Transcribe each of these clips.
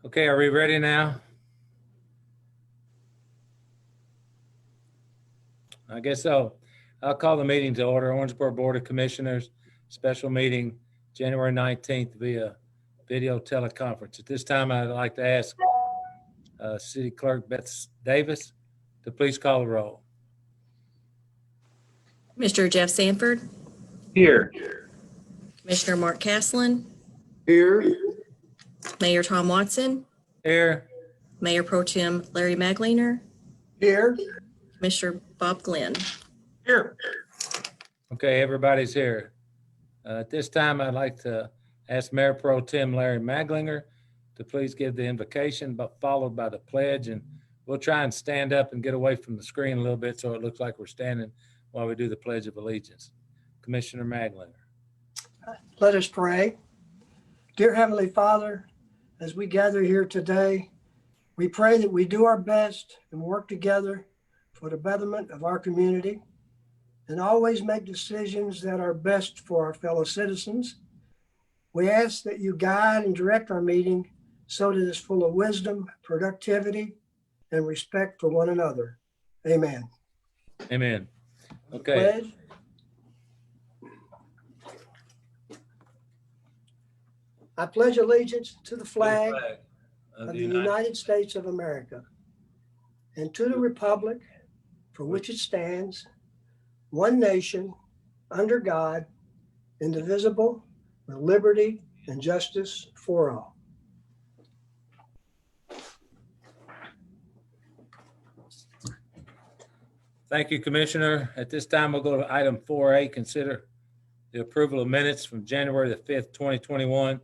Okay, are we ready now? I guess so. I'll call the meeting to order. Owensboro Board of Commissioners, special meeting, January 19th via video teleconference. At this time, I'd like to ask City Clerk Beth Davis to please call the roll. Mr. Jeff Sanford. Here. Commissioner Mark Caslin. Here. Mayor Tom Watson. Here. Mayor Pro Tem Larry Magliner. Here. Commissioner Bob Glenn. Here. Okay, everybody's here. At this time, I'd like to ask Mayor Pro Tem Larry Magliner to please give the invocation, but followed by the pledge. And we'll try and stand up and get away from the screen a little bit so it looks like we're standing while we do the Pledge of Allegiance. Commissioner Magliner. Let us pray. Dear Heavenly Father, as we gather here today, we pray that we do our best and work together for the betterment of our community and always make decisions that are best for our fellow citizens. We ask that you guide and direct our meeting so that it is full of wisdom, productivity, and respect for one another. Amen. Amen. Okay. Pledge. I pledge allegiance to the flag of the United States of America and to the republic for which it stands, one nation, under God, indivisible, with liberty and justice for all. Thank you, Commissioner. At this time, we'll go to item 4A, consider the approval of minutes from January the 5th, 2021.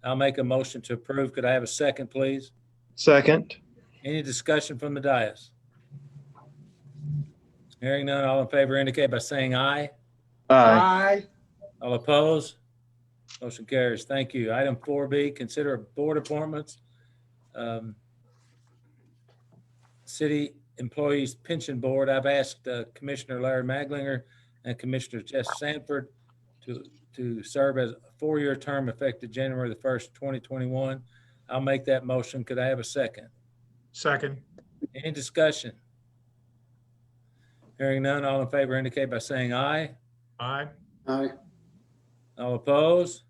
I'll make a motion to approve. Could I have a second, please? Second. Any discussion from the dais? Hearing none, all in favor indicate by saying aye. Aye. All opposed? Motion carries. Thank you. Item 4B, consider board appointments. City Employees Pension Board. I've asked Commissioner Larry Magliner and Commissioner Jeff Sanford to serve as a 4-year term effective January the 1st, 2021. I'll make that motion. Could I have a second? Second. Any discussion? Hearing none, all in favor indicate by saying aye. Aye. Aye. All opposed?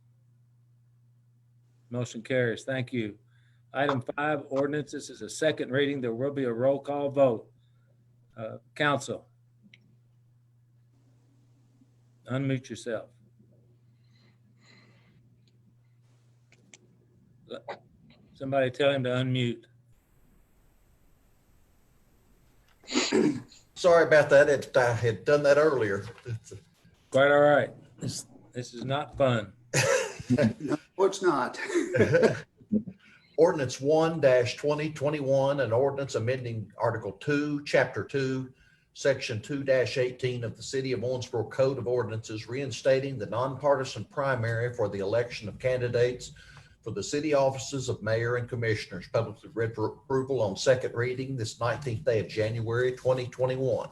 Motion carries. Thank you. Item 5, ordinance. This is a second reading. There will be a roll call vote. Council. Unmute yourself. Somebody tell him to unmute. Sorry about that. I had done that earlier. Quite all right. This is not fun. No, it's not. Ordinance 1-2021, an ordinance amending Article 2, Chapter 2, Section 2-18 of the City of Owensboro Code of Ordinances, reinstating the nonpartisan primary for the election of candidates for the city offices of mayor and commissioners. Publicly read for approval on second reading this 19th day of January, 2021.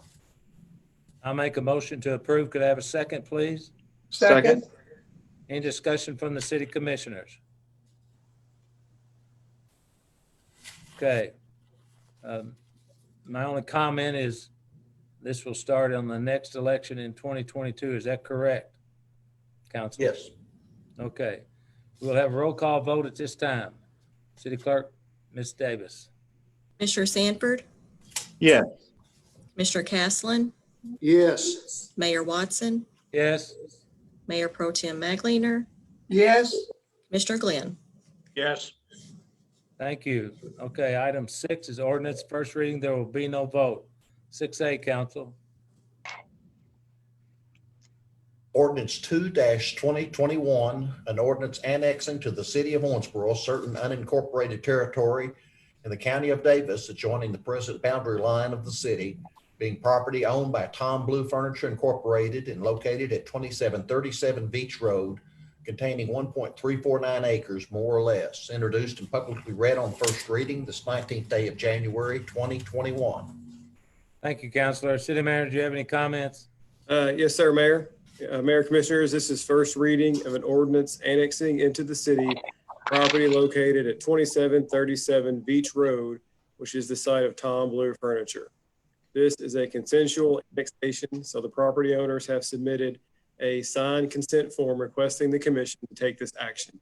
I'll make a motion to approve. Could I have a second, please? Second. Any discussion from the city commissioners? Okay. My only comment is this will start on the next election in 2022. Is that correct, Council? Yes. Okay. We'll have a roll call vote at this time. City Clerk, Ms. Davis. Commissioner Sanford. Yes. Commissioner Caslin. Yes. Mayor Watson. Yes. Mayor Pro Tem Magliner. Yes. Commissioner Glenn. Yes. Thank you. Okay, item 6 is ordinance. First reading, there will be no vote. 6A, Council. Ordinance 2-2021, an ordinance annexing to the City of Owensboro certain unincorporated territory in the County of Davis adjoining the present boundary line of the city, being property owned by Tom Blue Furniture Incorporated and located at 2737 Beach Road, containing 1.349 acres, more or less, introduced and publicly read on first reading this 19th day of January, 2021. Thank you, Councilor. City Manager, do you have any comments? Yes, sir, Mayor. Mayor, Commissioners, this is first reading of an ordinance annexing into the city property located at 2737 Beach Road, which is the site of Tom Blue Furniture. This is a consensual annexation, so the property owners have submitted a signed consent form requesting the commission to take this action.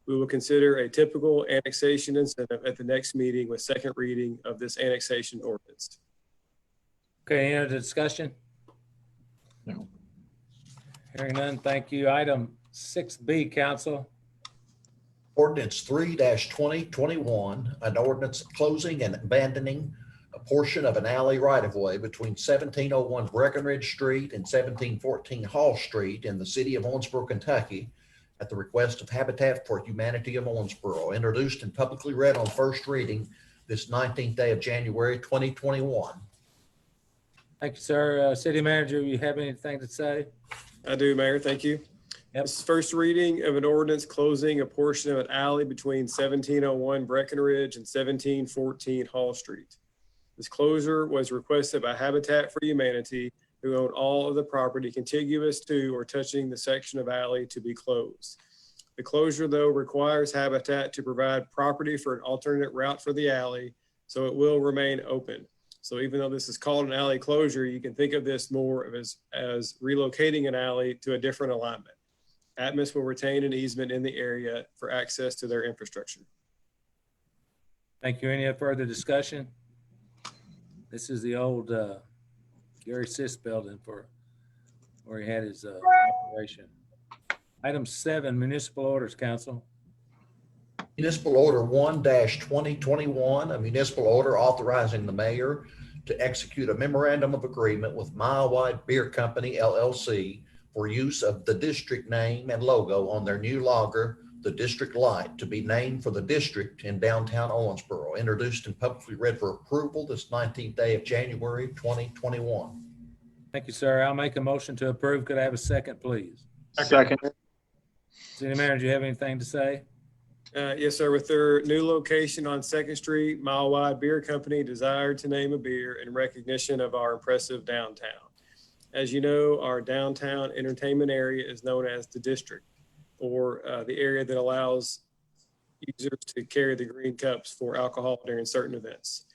We will consider a typical annexation incentive at the next meeting with second reading of this annexation ordinance. Okay, any other discussion? No. Hearing none, thank you. Item 6B, council. Ordinance 3-2021, an ordinance closing and abandoning a portion of an alley right-of-way between 1701 Breckenridge Street and 1714 Hall Street in the city of Owensboro, Kentucky, at the request of Habitat for Humanity of Owensboro, introduced and publicly read on first reading this 19th day of January, 2021. Thank you, sir. City manager, you have anything to say? I do, Mayor. Thank you. Yep. This is first reading of an ordinance closing a portion of an alley between 1701 Breckenridge and 1714 Hall Street. This closure was requested by Habitat for Humanity, who own all of the property contiguous to or touching the section of alley to be closed. The closure, though, requires Habitat to provide property for an alternate route for the alley, so it will remain open. So even though this is called an alley closure, you can think of this more of as relocating an alley to a different alignment. Atmos will retain an easement in the area for access to their infrastructure. Thank you. Any further discussion? This is the old Gary Sis building for where he had his operation. Item 7, municipal orders, council. Municipal Order 1-2021, a municipal order authorizing the mayor to execute a memorandum of agreement with Mile Wide Beer Company, LLC, for use of the district name and logo on their new lager, the District Light, to be named for the district in downtown Owensboro, introduced and publicly read for approval this 19th day of January, 2021. Thank you, sir. I'll make a motion to approve. Could I have a second, please? Second. City manager, do you have anything to say? Yes, sir. With their new location on 2nd Street, Mile Wide Beer Company desired to name a beer in recognition of our impressive downtown. As you know, our downtown entertainment area is known as the district, or the area that allows users to carry the green cups for alcohol during certain events.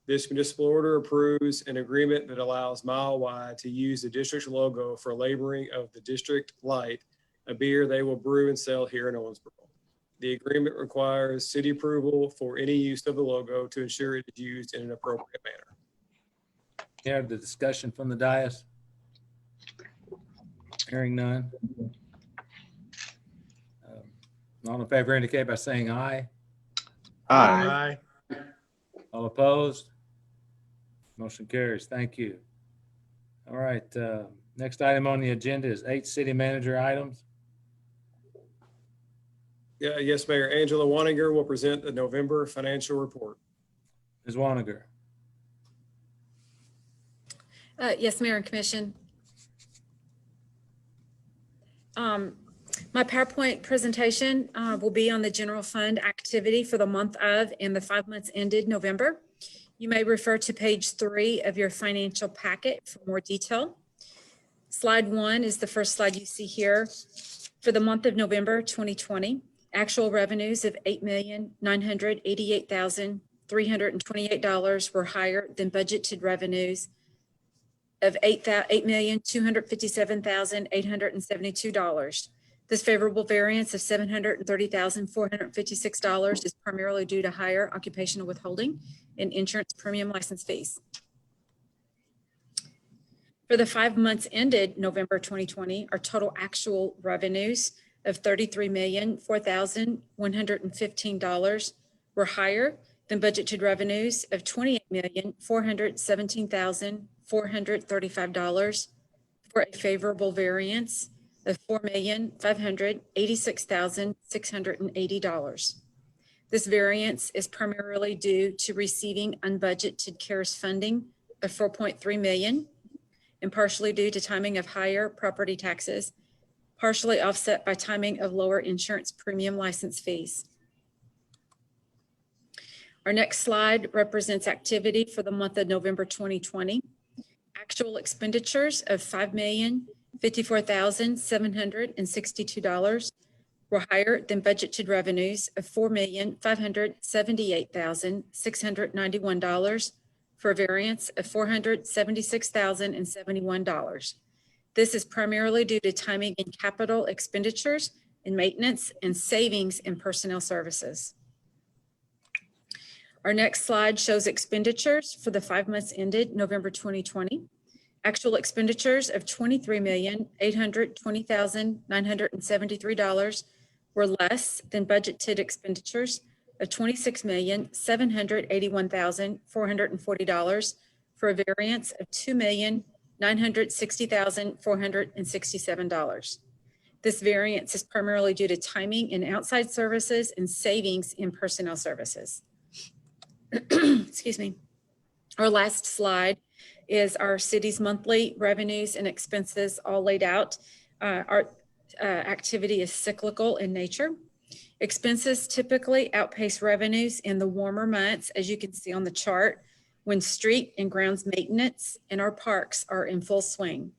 This municipal order approves an agreement that allows Mile Wide to use the district's logo for labeling of the District Light, a beer they will brew and sell here in Owensboro. The agreement requires city approval for any use of the logo to ensure it is used in an appropriate manner. Any other discussion from the dais? Hearing none. All in favor indicate by saying aye. Aye. All opposed? Motion carries. Thank you. All right. Next item on the agenda is 8 city manager items. Yeah, yes, Mayor. Angela Waninger will present the November financial report. Ms. Waniger. Yes, Mayor and Commission. My PowerPoint presentation will be on the general fund activity for the month of and the 5 months ended November. You may refer to page 3 of your financial packet for more detail. Slide 1 is the first slide you see here. For the month of November 2020, actual revenues of $8,988,328 were higher than budgeted revenues of $8,257,872. This favorable variance of $730,456 is primarily due to higher occupational withholding and insurance premium license fees. For the 5 months ended November 2020, our total actual revenues of $33,004,115 were higher than budgeted revenues of $28,417,435 for a favorable variance of $4,586,680. This variance is primarily due to receiving unbudgeted CARES funding of $4.3 million and partially due to timing of higher property taxes, partially offset by timing of lower insurance premium license fees. Our next slide represents activity for the month of November 2020. Actual expenditures of $5,054,762 were higher than budgeted revenues of $4,578,691 for a variance of $476,071. This is primarily due to timing in capital expenditures and maintenance and savings in personnel services. Our next slide shows expenditures for the 5 months ended November 2020. Actual expenditures of $23,820,973 were less than budgeted expenditures of $26,781,440 for a variance of $2,960,467. This variance is primarily due to timing in outside services and savings in personnel services. Excuse me. Our last slide is our city's monthly revenues and expenses all laid out. Our activity is cyclical in nature. Expenses typically outpace revenues in the warmer months, as you can see on the chart, when street and grounds maintenance in our parks are in full swing.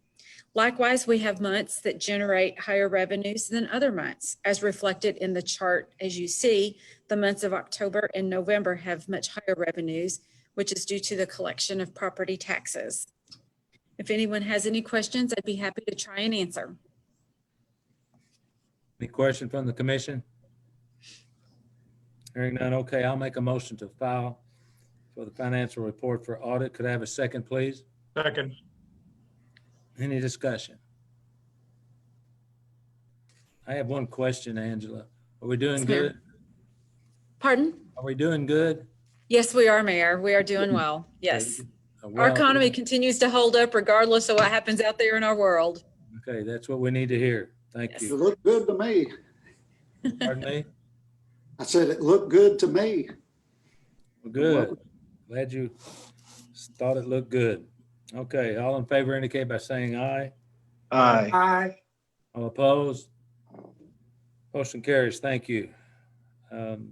Likewise, we have months that generate higher revenues than other months, as reflected in the chart. As you see, the months of October and November have much higher revenues, which is due to the collection of property taxes. If anyone has any questions, I'd be happy to try and answer. Any question from the commission? Hearing none, okay, I'll make a motion to file for the financial report for audit. Could I have a second, please? Second. Any discussion? I have one question, Angela. Are we doing Yes, ma'am. good? Pardon? Are we doing good? Yes, we are, Mayor. We are doing well. Yes. Our Well, economy continues to hold up regardless of what happens out there in our world. okay, that's what we need to hear. Thank Yes. It you. looked good to me. Pardon me? I said it looked good to me. Well, good. Glad you thought it looked good. Okay, all in favor indicate by saying aye. Aye. Aye. All opposed? Motion carries. Thank you.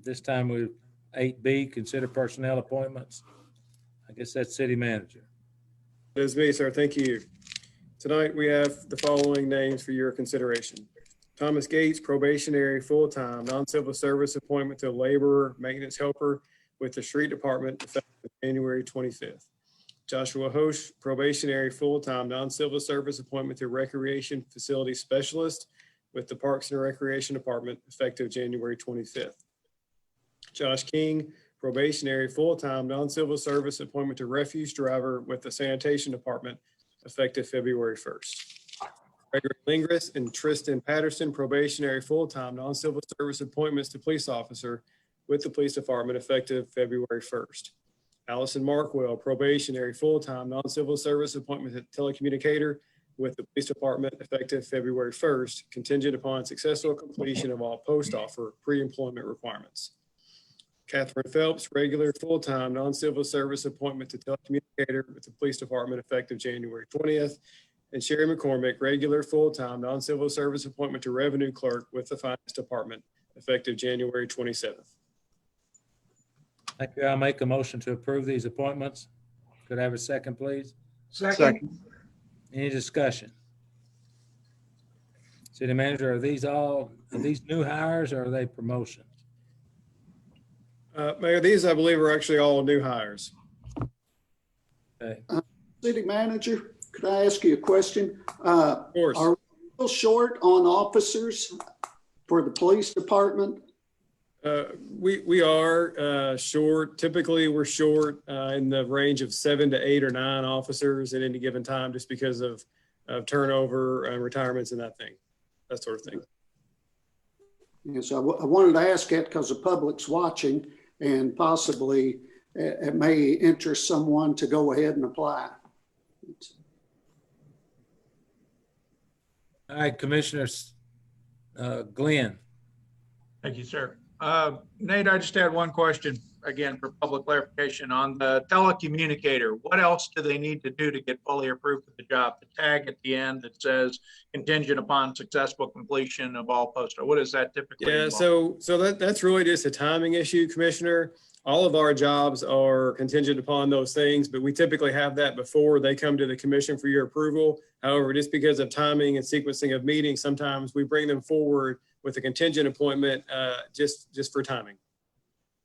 This time we 8B, consider personnel appointments. I guess that's city manager. It is me, sir. Thank you. Tonight, we have the following names for your consideration. Thomas Gates, probationary, full-time, non-civil service appointment to laborer, maintenance helper with the street department effective January 25th. Joshua Hosch, probationary, full-time, non-civil service appointment to recreation facility specialist with the Parks and Recreation Department effective January 25th. Josh King, probationary, full-time, non-civil service appointment to refuse driver with the Sanitation Department effective February 1st. Gregory Lingris and Tristan Patterson, probationary, full-time, non-civil service appointments to police officer with the Police Department effective February 1st. Allison Markwell, probationary, full-time, non-civil service appointment at Telecommunicator with the Police Department effective February 1st, contingent upon successful completion of all post-offer pre-employment requirements. Catherine Phelps, regular, full-time, non-civil service appointment to Telecommunicator with the Police Department effective January 20th. And Sherry McCormick, regular, full-time, non-civil service appointment to Revenue Clerk with the Finance Department effective January 27th. Thank you. I'll make a motion to approve these appointments. Could I have a second, please? Second. Any discussion? City manager, are these new hires or are they promotions? Mayor, these I believe are actually all new hires. Okay. City manager, could I ask you a question? Of course. Are we still short on officers for the police department? We are short. Typically, we're short in the range of 7 to 8 or 9 officers at any given time, just because of turnover, retirements, and that sort of thing. Yes, I wanted to ask that because the public's watching and possibly it may interest someone to go ahead and apply. All right, Commissioners, Glenn. Thank you, sir. Nate, I just had one question, again, for public clarification on the telecommunicator. What else do they need to do to get fully approved for the job? The tag at the end that says contingent upon successful completion of all post. What does that typically Yeah, involve? so that's really just a timing issue, Commissioner. All of our jobs are contingent upon those things, but we typically have that before they come to the commission for your approval. However, just because of timing and sequencing of meetings, sometimes we bring them forward with a contingent appointment just for timing.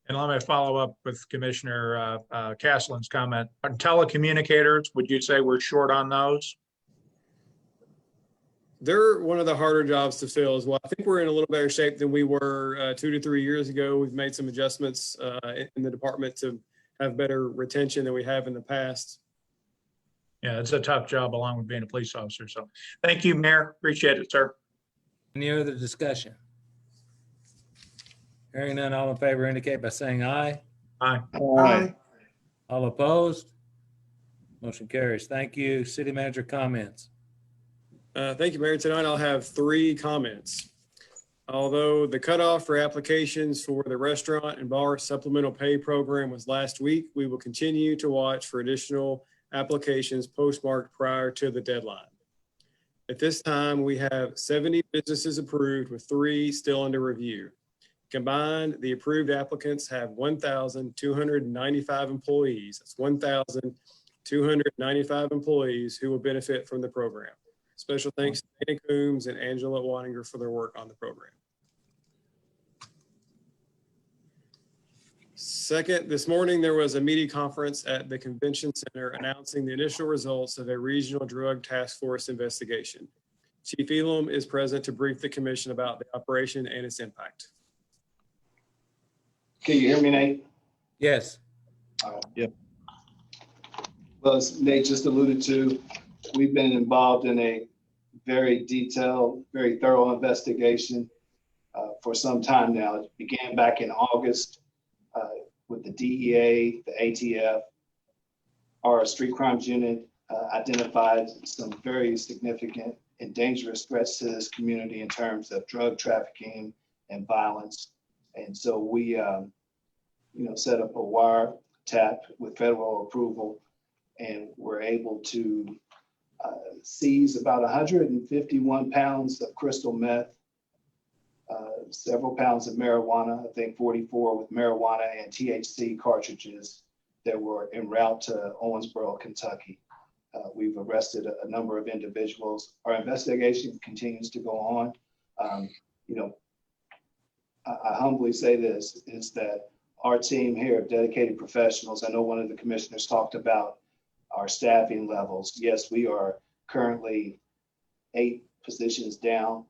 And let me follow up with Commissioner Castle's comment. On telecommunicators, would you say we're short on those? They're one of the harder jobs to fill as well. I think we're in a little better shape than we were 2 to 3 years ago. We've made some adjustments in the department to have better retention than we have in the past. Yeah, it's a tough job along with being a police officer. So thank you, Mayor. Appreciate it, sir. Any other discussion? Hearing none, all in favor indicate by saying aye. Aye. Aye. All opposed? Motion carries. Thank you. City manager comments. Thank you, Mayor. Tonight I'll have 3 comments. Although the cutoff for applications for the restaurant and bar supplemental pay program was last week, we will continue to watch for additional applications postmarked prior to the deadline. At this time, we have 70 businesses approved with 3 still under review. Combined, the approved applicants have 1,295 employees. That's 1,295 employees who will benefit from the program. Special thanks to Dana Coombs and Angela Wattinger for their work on the program. Second, this morning there was a media conference at the Convention Center announcing the initial results of a regional drug task force investigation. Chief Elam is present to brief the commission about the operation and its impact. Can you hear me, Nate? Yes. Yep. Well, as Nate just alluded to, we've been involved in a very detailed, very thorough investigation for some time now. It began back in August with the DEA, the ATF. Our street crimes unit identified some very significant and dangerous threats to this community in terms of drug trafficking and violence. And so we, set up a wire tap with federal approval, and we're able to seize about 151 pounds of crystal meth, several pounds of marijuana, I think 44 with marijuana and THC cartridges that were en route to Owensboro, Kentucky. We've arrested a number of individuals. Our investigation continues to go on. I humbly say this, is that our team here of dedicated professionals, I know one of the commissioners talked about our staffing levels. Yes, we are currently 8 positions down,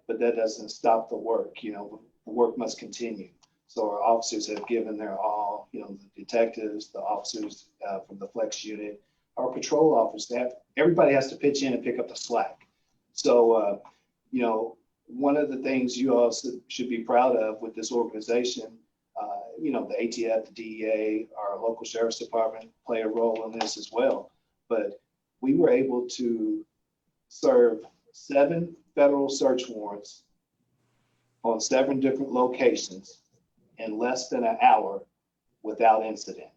but that doesn't stop the work. The work must continue. So our officers have given their all, the detectives, the officers from the flex unit, our patrol officers, everybody has to pitch in and pick up the slack. So, one of the things you also should be proud of with this organization, the ATF, the DEA, our local sheriff's department play a role in this as well. But we were able to serve 7 federal search warrants on 7 different locations in less than an hour without incident.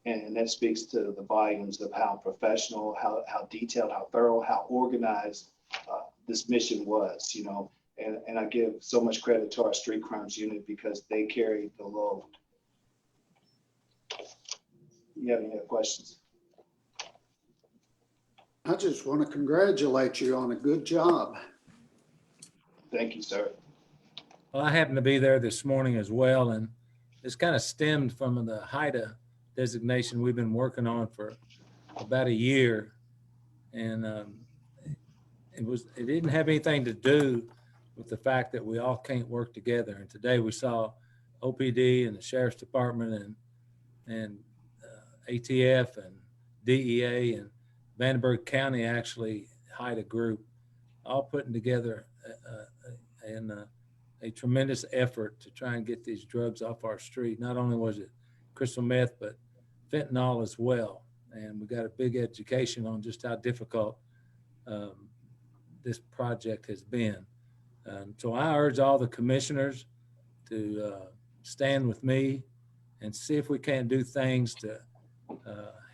And that speaks to the volumes of how professional, how detailed, how thorough, how organized this mission was, and I give so much credit to our street crimes unit because they carried the load. You have any other questions? I just want to congratulate you on a good job. Thank you, sir. Well, I happened to be there this morning as well, and this kind of stemmed from the HIDA designation we've been working on for about a year. And it didn't have anything to do with the fact that we all can't work together. And today we saw OPD and the Sheriff's Department and ATF and DEA and Vandenberg County actually HIDA group all putting together a tremendous effort to try and get these drugs off our street. Not only was it crystal meth, but fentanyl as well. And we got a big education on just how difficult this project has been. So I urge all the commissioners to stand with me and see if we can't do things to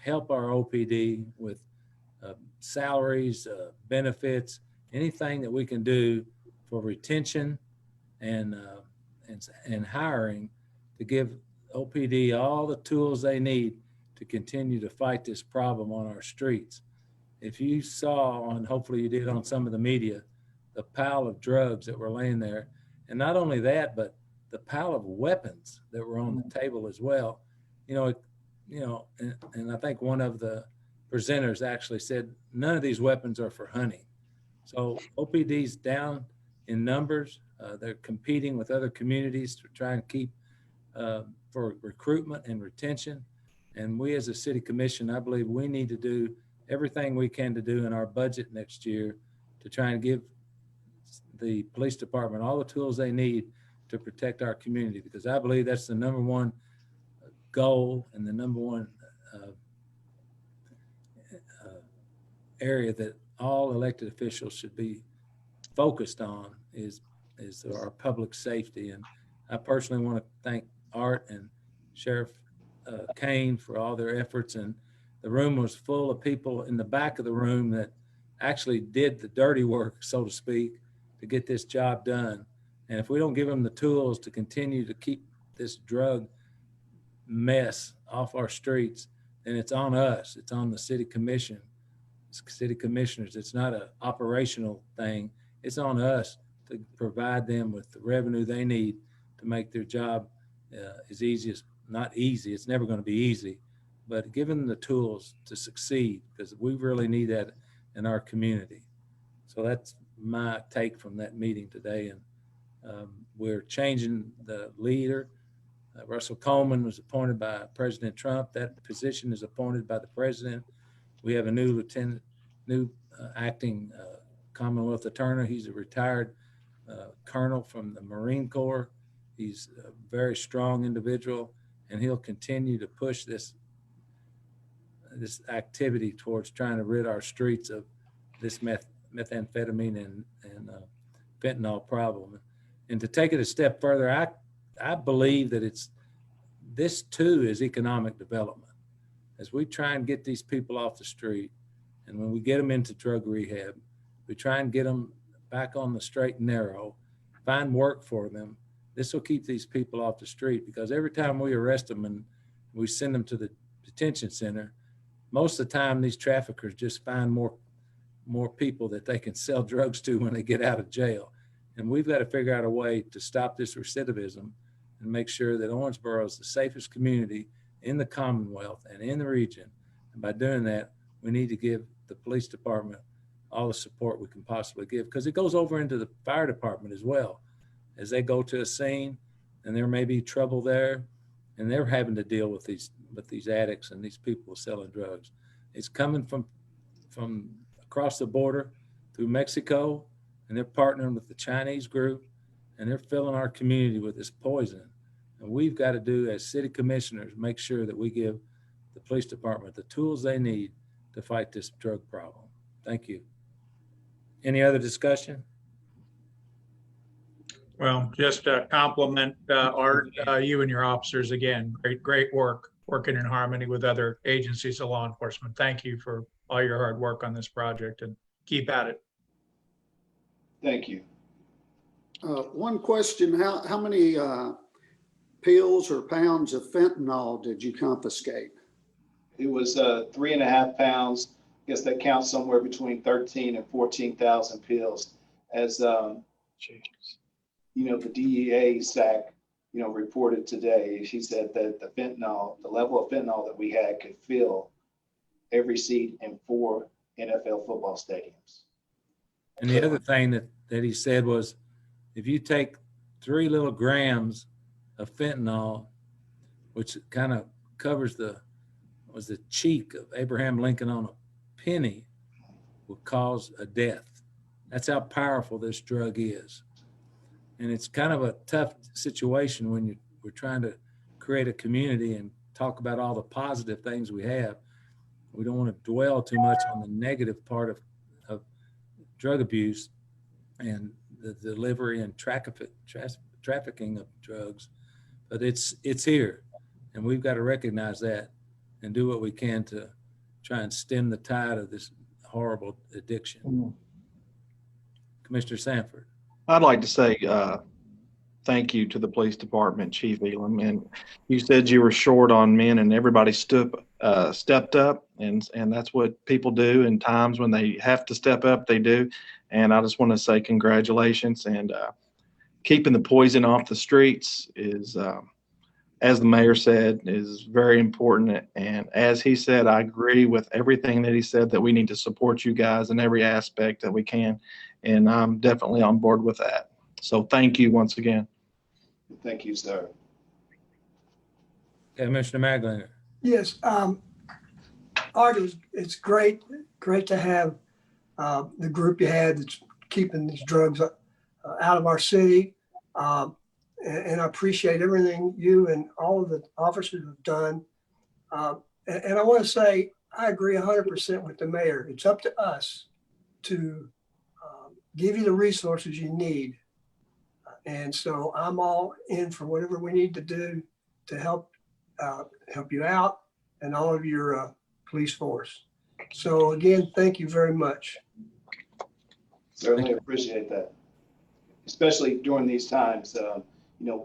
help our OPD with salaries, benefits, anything that we can do for retention and hiring to give OPD all the tools they need to continue to fight this problem on our streets. If you saw hopefully you did on some of the media, the pile of drugs that were laying there. And not only that, but the pile of weapons that were on the table as well. And I think one of the presenters actually said, none of these weapons are for hunting. So OPD's down in numbers. They're competing with other communities to try and keep for recruitment and retention. And we as a city commission, I believe we need to do everything we can to do in our budget next year to try and give the police department all the tools they need to protect our community, because I believe that's the number one goal and the number one area that all elected officials should be focused on is our public safety. And I personally want to thank Art and Sheriff Kane for all their efforts. And the room was full of people in the back of the room that actually did the dirty work, so to speak, to get this job done. And if we don't give them the tools to continue to keep this drug mess off our streets, then it's on us. It's on the city commission, city commissioners. It's not an operational thing. It's on us to provide them with the revenue they need to make their job as easy as, not easy, it's never going to be easy, but give them the tools to succeed, because we really need that in our community. So that's my take from that meeting today. And we're changing the leader. Russell Coleman was appointed by President Trump. That position is appointed by the president. We have a new acting Commonwealth attorney. He's a retired colonel from the Marine Corps. He's a very strong individual, and he'll continue to push this activity towards trying to rid our streets of this methamphetamine and fentanyl problem. And to take it a step further, I believe that this too is economic development. As we try and get these people off the street, and when we get them into drug rehab, we try and get them back on the straight and narrow, find work for them. This will keep these people off the street, because every time we arrest them and we send them to the detention center, most of the time these traffickers just find more people that they can sell drugs to when they get out of jail. And we've got to figure out a way to stop this recidivism and make sure that Owensboro is the safest community in the Commonwealth and in the region. And by doing that, we need to give the police department all the support we can possibly give, because it goes over into the fire department as well. As they go to a scene and there may be trouble there, and they're having to deal with these addicts and these people selling drugs. It's coming from across the border through Mexico, and they're partnering with the Chinese group, and they're filling our community with this poison. And we've got to do, as city commissioners, make sure that we give the police department the tools they need to fight this drug problem. Thank you. Any other discussion? Well, just compliment Art, you and your officers again. Great work, working in harmony with other agencies of law enforcement. Thank you for all your hard work on this project, and keep at it. Thank you. One question, how many pills or pounds of fentanyl did you confiscate? It was 3.5 pounds. I guess that counts somewhere between 13 and 14,000 pills. As the DEA SAC, reported today, she said that the level of fentanyl that we had could fill every seat in 4 NFL football stadiums. And the other thing that he said was, if you take 3 little grams of fentanyl, which kind of covers the cheek of Abraham Lincoln on a penny, will cause a death. That's how powerful this drug is. And it's kind of a tough situation when we're trying to create a community and talk about all the positive things we have. We don't want to dwell too much on the negative part of drug abuse and the delivery and trafficking of drugs, but it's here, and we've got to recognize that and do what we can to try and stem the tide of this horrible addiction. Commissioner Sanford. I'd like to say thank you to the police department, Chief Elam. And you said you were short on men, and everybody stepped up, and that's what people do in times when they have to step up. They do, And I just want to say congratulations, and keeping the poison off the streets is, as the mayor said, is very important. And as he said, I agree with everything that he said, that we need to support you guys in every aspect that we can. And I'm definitely on board with that. So thank you once again. Thank you, sir. Commissioner Maglin. Yes, Art, it's great to have the group you had that's keeping these drugs out of our city. And I appreciate everything you and all of the officers have done. And I want to say, I agree 100% with the mayor. It's up to us to give you the resources you need. And so I'm all in for whatever we need to do to help you out and all of your police force. So again, thank you very much. Certainly appreciate that, especially during these times.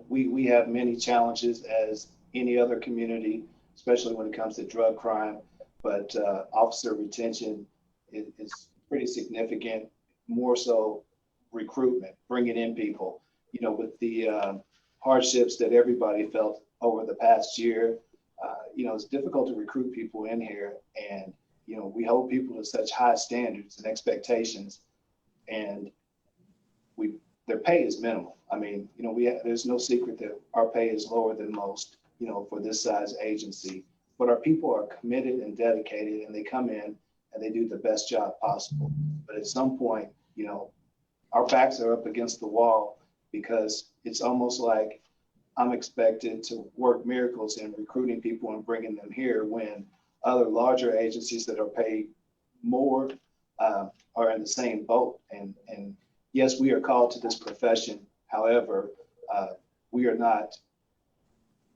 We have many challenges as any other community, especially when it comes to drug crime, but officer retention is pretty significant, more so recruitment, bringing in people, with the hardships that everybody felt over the past year. It's difficult to recruit people in here, and, we hold people to such high standards and expectations, and their pay is minimal. I mean, there's no secret that our pay is lower than most, for this size agency, but our people are committed and dedicated, and they come in and they do the best job possible. But at some point, our backs are up against the wall, because it's almost like I'm expected to work miracles in recruiting people and bringing them here, when other larger agencies that are paid more are in the same boat. And yes, we are called to this profession. However, we are not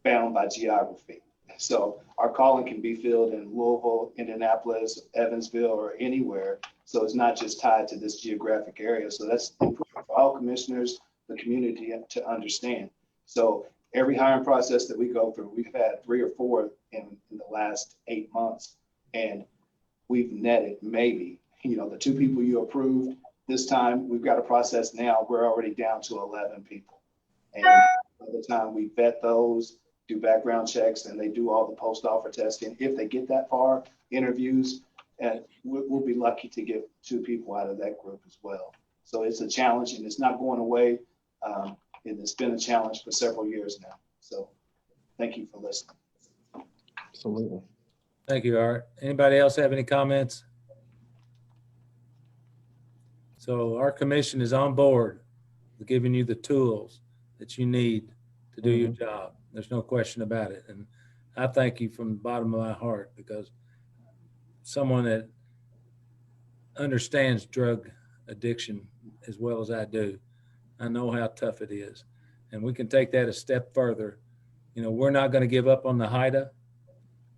bound by geography. So our calling can be filled in Louisville, Indianapolis, Evansville, or anywhere. So it's not just tied to this geographic area. So that's important for all commissioners, the community, to understand. So every hiring process that we go through, we've had 3 or 4 in the last 8 months, and we've netted maybe, the 2 people you approved. This time we've got a process now, we're already down to 11 people. And by the time we vet those, do background checks, and they do all the post-offer testing, if they get that far, interviews, and we'll be lucky to get 2 people out of that group as well. So it's a challenge, and it's not going away. It's been a challenge for several years now. So thank you for listening. Absolutely. Thank you, Art. Anybody else have any comments? So our commission is on board with giving you the tools that you need to do your job. There's no question about it. And I thank you from the bottom of my heart, because someone that understands drug addiction as well as I do, I know how tough it is. And we can take that a step further. We're not going to give up on the HIDA.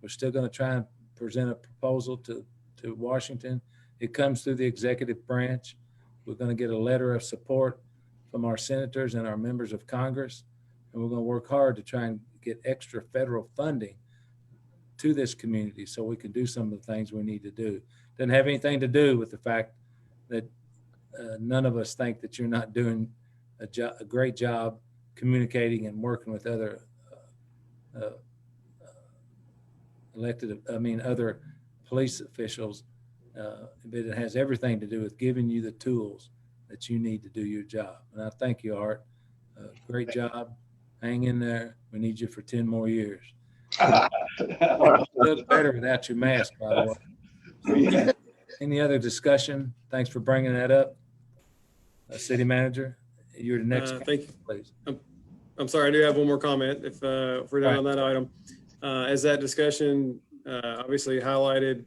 We're still going to try and present a proposal to Washington. It comes through the executive branch. We're going to get a letter of support from our senators and our members of Congress. And we're going to work hard to try and get extra federal funding to this community so we can do some of the things we need to do. Doesn't have anything to do with the fact that none of us think that you're not doing a great job communicating and working with other other police officials, but it has everything to do with giving you the tools that you need to do your job. And I thank you, Art. Great job. Hang in there. We need you for 10 more years. You look better without your mask, by the way. So, any other discussion? Thanks for bringing that up. City Manager, you're the next. Thank you. Please. I'm sorry, I do have one more comment if we're done on that item. As that discussion obviously highlighted,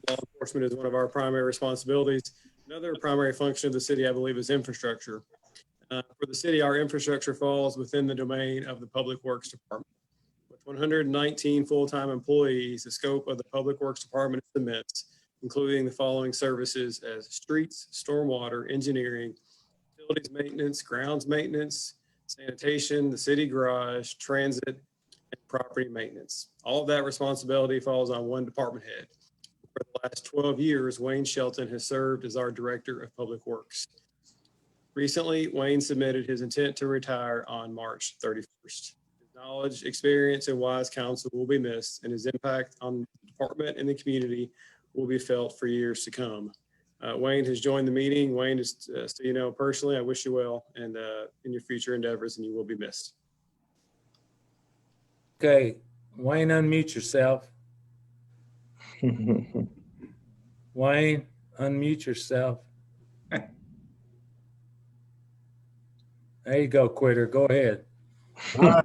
law enforcement is one of our primary responsibilities. Another primary function of the city, I believe, is infrastructure. For the city, our infrastructure falls within the domain of the Public Works Department. With 119 full-time employees, the scope of the Public Works Department is immense, including the following services as streets, stormwater, engineering, facilities maintenance, grounds maintenance, sanitation, the city garage, transit, and property maintenance. All of that responsibility falls on one department head. For the last 12 years, Wayne Shelton has served as our Director of Public Works. Recently, Wayne submitted his intent to retire on March 31st. His knowledge, experience, and wise counsel will be missed, and his impact on the department and the community will be felt for years to come. Wayne has joined the meeting. Wayne, just so you know personally, I wish you well and in your future endeavors, and you will be missed. Okay, Wayne, unmute yourself. Wayne, unmute yourself. There you go, quitter. Go ahead. Well,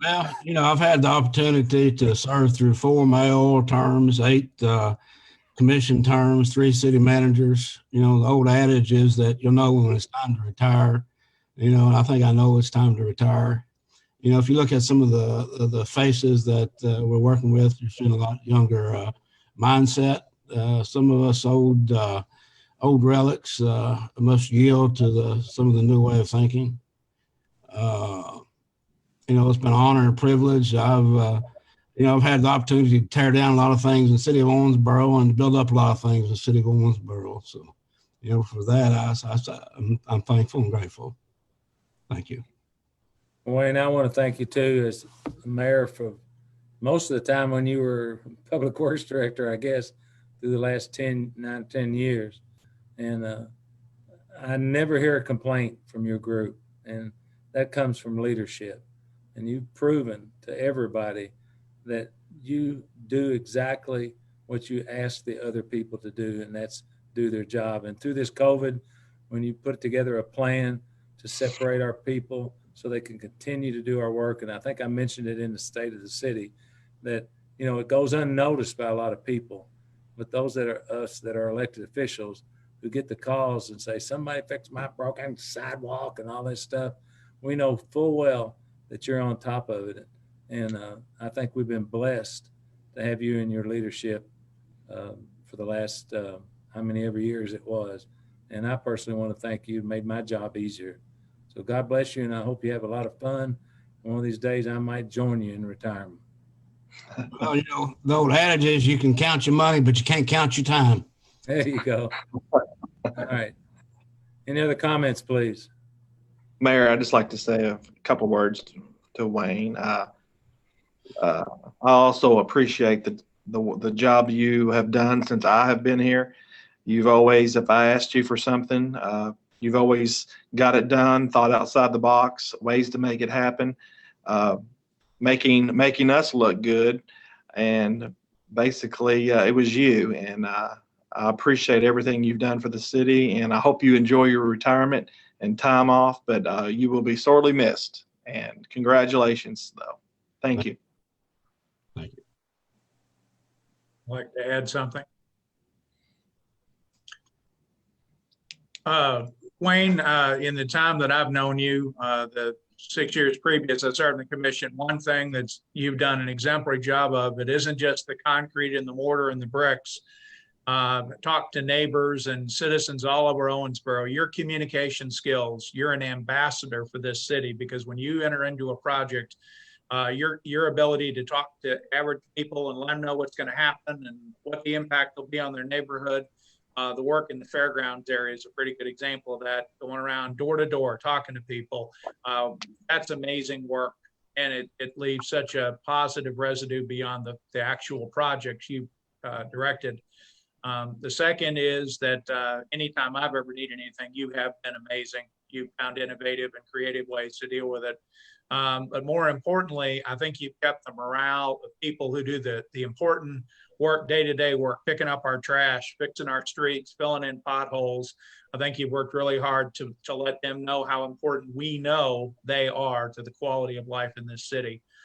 I've had the opportunity to serve through 4 mayoral terms, 8 commission terms, 3 city managers. The old adage is that you'll know when it's time to retire. And I think I know it's time to retire. If you look at some of the faces that we're working with, you're seeing a lot younger mindset. Some of us old relics must yield to some of the new way of thinking. It's been an honor and a privilege. I've had the opportunity to tear down a lot of things in the city of Owensboro and build up a lot of things in the city of Owensboro. So, for that, I'm thankful and grateful. Thank you. Wayne, I want to thank you too as mayor for most of the time when you were public works director, I guess, through the last 10 years. And I never hear a complaint from your group. And that comes from leadership. And you've proven to everybody that you do exactly what you ask the other people to do, and that's do their job. And through this COVID, when you put together a plan to separate our people so they can continue to do our work, and I think I mentioned it in the state of the city, that, it goes unnoticed by a lot of people, but those that are us that are elected officials who get the calls and say, somebody fixed my broken sidewalk and all this stuff, we know full well that you're on top of it. And I think we've been blessed to have you in your leadership for the last, how many ever years it was. And I personally want to thank you. It made my job easier. So God bless you. And I hope you have a lot of fun. One of these days I might join you in retirement. Well, the old adage is you can count your money, but you can't count your time. There you go. All right. Any other comments, please? Mayor, I'd just like to say a couple words to Wayne. I also appreciate the job you have done since I have been here. You've always, if I asked you for something, you've always got it done, thought outside the box, ways to make it happen, making us look good. And basically, it was you. And I appreciate everything you've done for the city. And I hope you enjoy your retirement and time off, but you will be sorely missed. And congratulations, though. Thank you. Thank you. I'd like to add something. Wayne, in the time that I've known you, the 6 years previous I served in the commission, one thing that you've done an exemplary job of, it isn't just the concrete and the mortar and the bricks. Talk to neighbors and citizens all over Owensboro. Your communication skills, you're an ambassador for this city, because when you enter into a project, your ability to talk to average people and let them know what's going to happen and what the impact will be on their neighborhood. The work in the fairgrounds area is a pretty good example of that, going around door to door, talking to people. That's amazing work. And it leaves such a positive residue beyond the actual projects you directed. The second is that anytime I've ever needed anything, you have been amazing. You've found innovative and creative ways to deal with it. But more importantly, I think you've kept the morale of people who do the important work, day-to-day work, picking up our trash, fixing our streets, filling in potholes. I think you've worked really hard to let them know how important we know they are to the quality of life in this city.